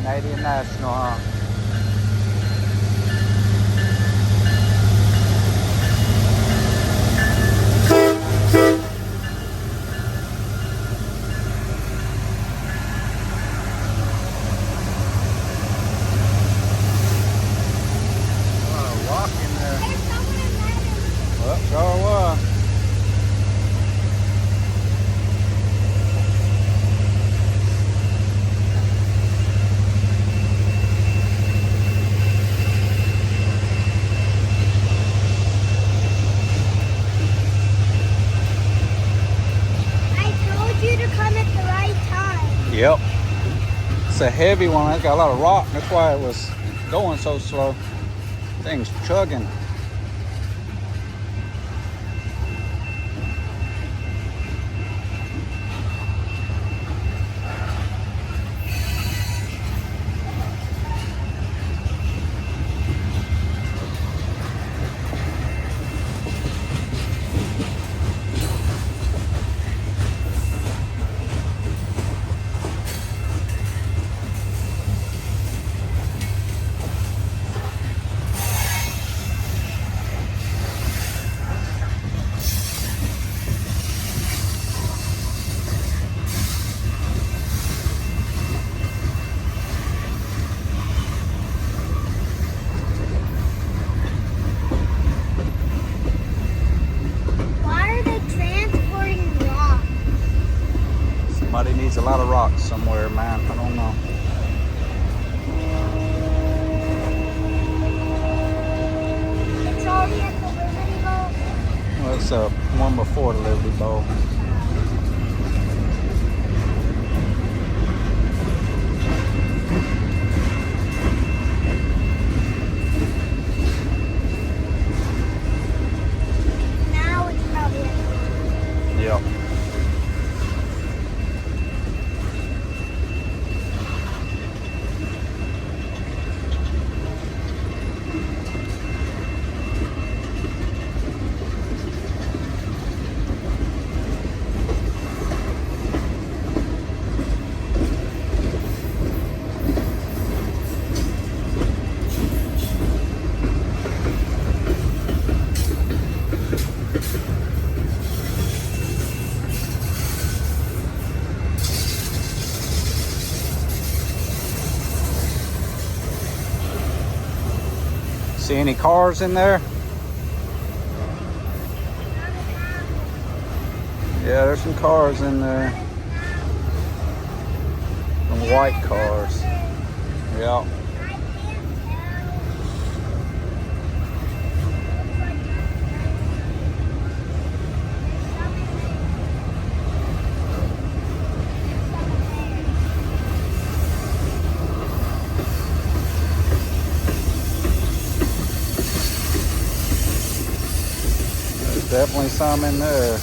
Canadian National, huh? Rock in there. Well, sure was. Yep. It's a heavy one. It's got a lot of rock. That's why it was going so slow. Thing's chugging. Somebody needs a lot of rocks somewhere, man. I don't know. It's already at the Liberty Bowl. Well, it's one before the Liberty Bowl. Now it's probably at the Yep. See any cars in there? Yeah, there's some cars in there. Some white cars. Yeah. There's definitely some in there.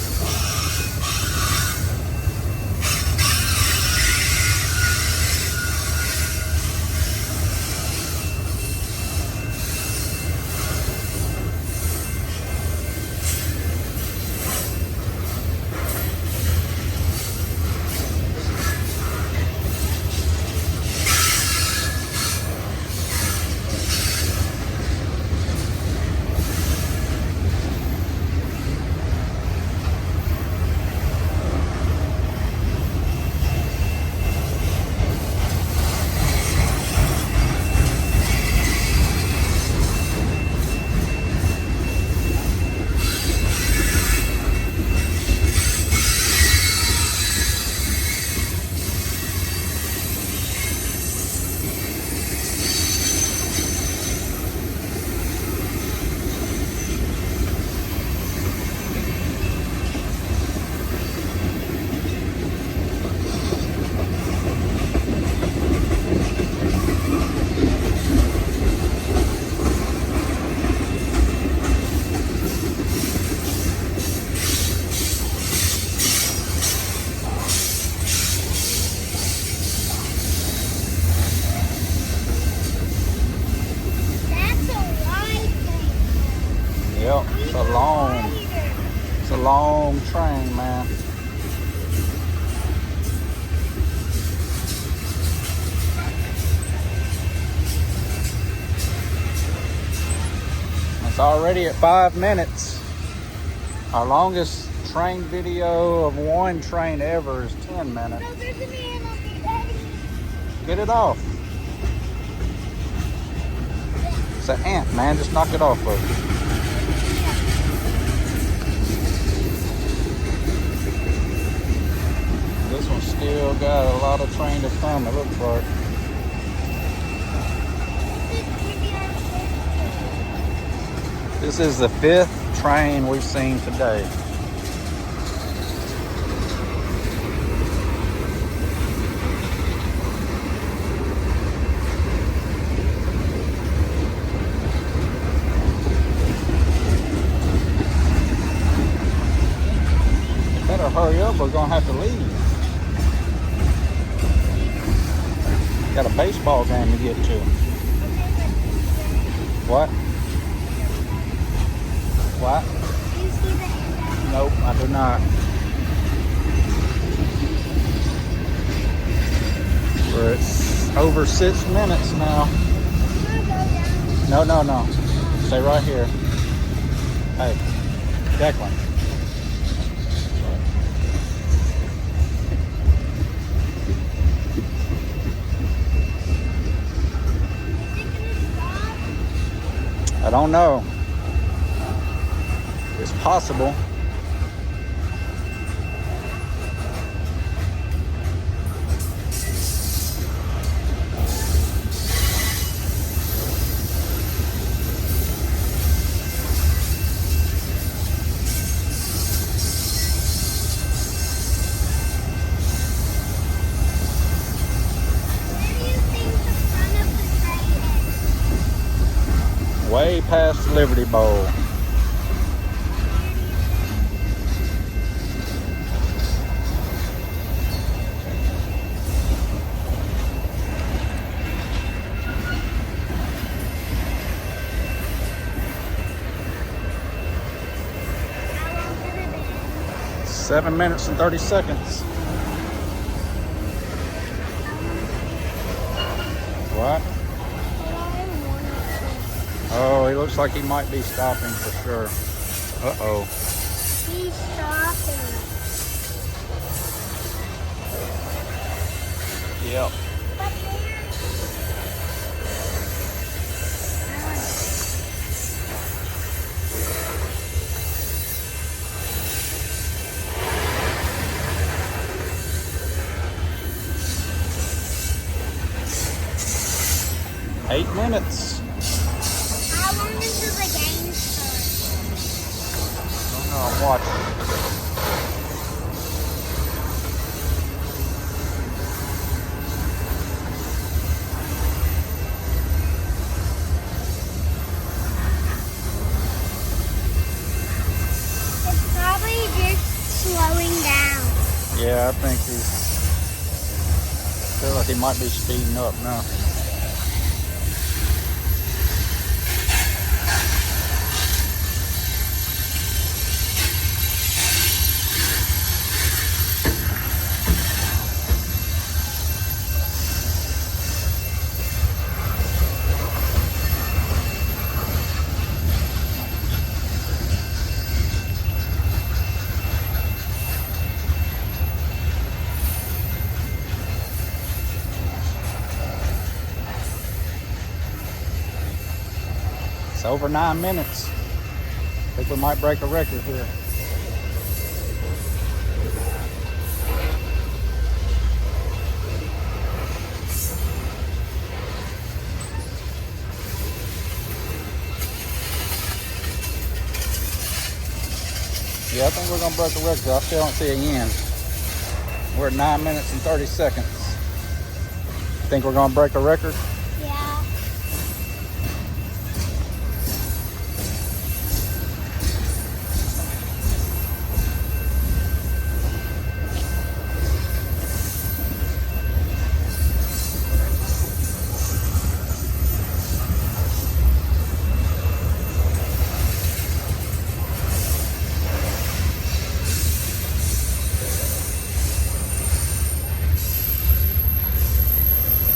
already at 5 minutes. Our longest train video of one train ever is 10 minutes. No, there's an ant on me, Daddy. Get it off. It's an ant, man. Just knock it off of it. This one's still got a lot of train to come, it looks like. This is the 5th train we've seen today. Better hurry up, we're gonna have to leave. Got a baseball game to get to. What? What? Do you see the ant? Nope, I do not. We're at over 6 minutes now. I'm gonna go down. No. Stay right here. Hey, Declan. I don't know. It's possible. Where do you think the front of the train is? Way past Liberty Bowl. How long could it be? 7 minutes and 30 seconds. What? Oh, he looks like he might be stopping for sure. Uh-oh. He's stopping. Yep. But there. 8 minutes. How long until the game starts? I don't know, I'm watching. It's probably just slowing down. Yeah, I think feel like he might be speeding up now. It's over 9 minutes. I think we might break a record here. Yeah, I think we're gonna break the record. I still don't see an end. We're at 9 minutes and 30 seconds. Think we're gonna break a record? Yeah.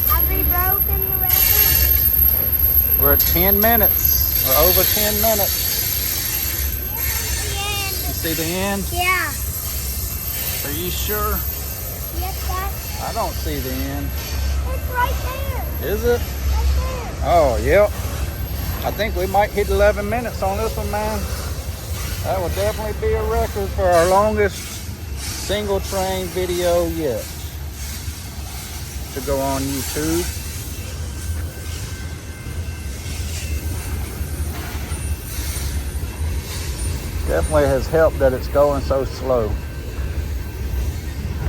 Have we broken the record? We're at 10 minutes. We're over 10 minutes. see the end? Yeah. Are you sure? Yes, Dad. I don't see the end. It's right there. Is it? Right there. Oh, yep. I think we might hit 11 minutes on this one, man. That will definitely be a record for our longest single train video yet to go on YouTube. Definitely has helped that it's going so slow.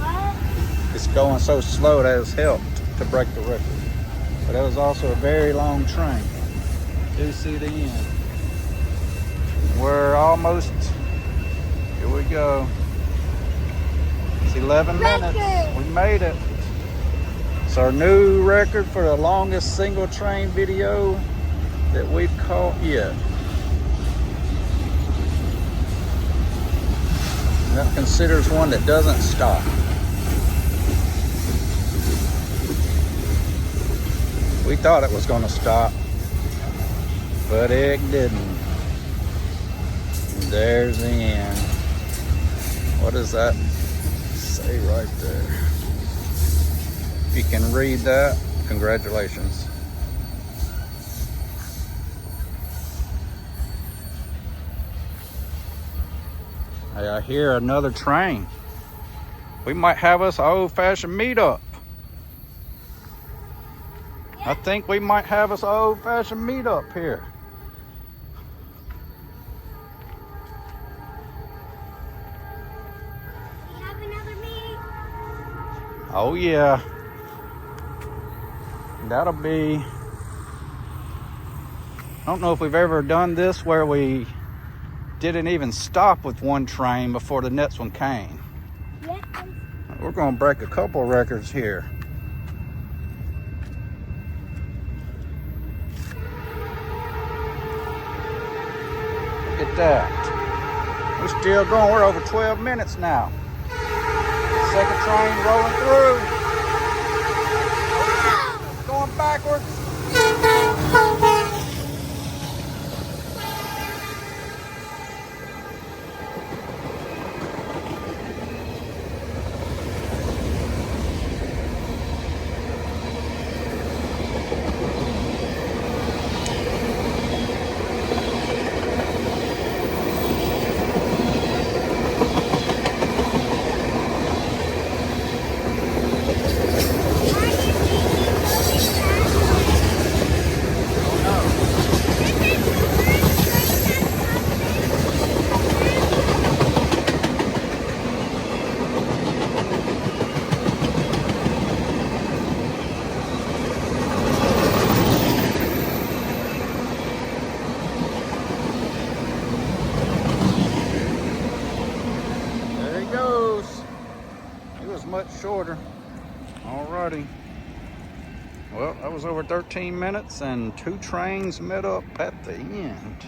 What? It's going so slow that has helped to break the record. But it was also a very long train. Do see the end. We're almost, here we go. It's 11 minutes. We made it. It's our new record for the longest single train video that we've caught yet. That considers one that doesn't stop. We thought it was going to stop, but it didn't. There's the end. What does that say right there? If you can read that, congratulations. Hey, I hear another train. We might have us an old-fashioned meetup. I think we might have us an old-fashioned meetup here. We have another meeting. Oh yeah. That'll be, I don't know if we've ever done this where we didn't even stop with one train before the next one came. Yes. We're gonna break a couple records here. Look at that. We're still going, we're over 12 minutes now. Second train rolling through. Going backwards. There he goes. He was much shorter. Alrighty. Well, that was over 13 minutes and two trains met up at the end.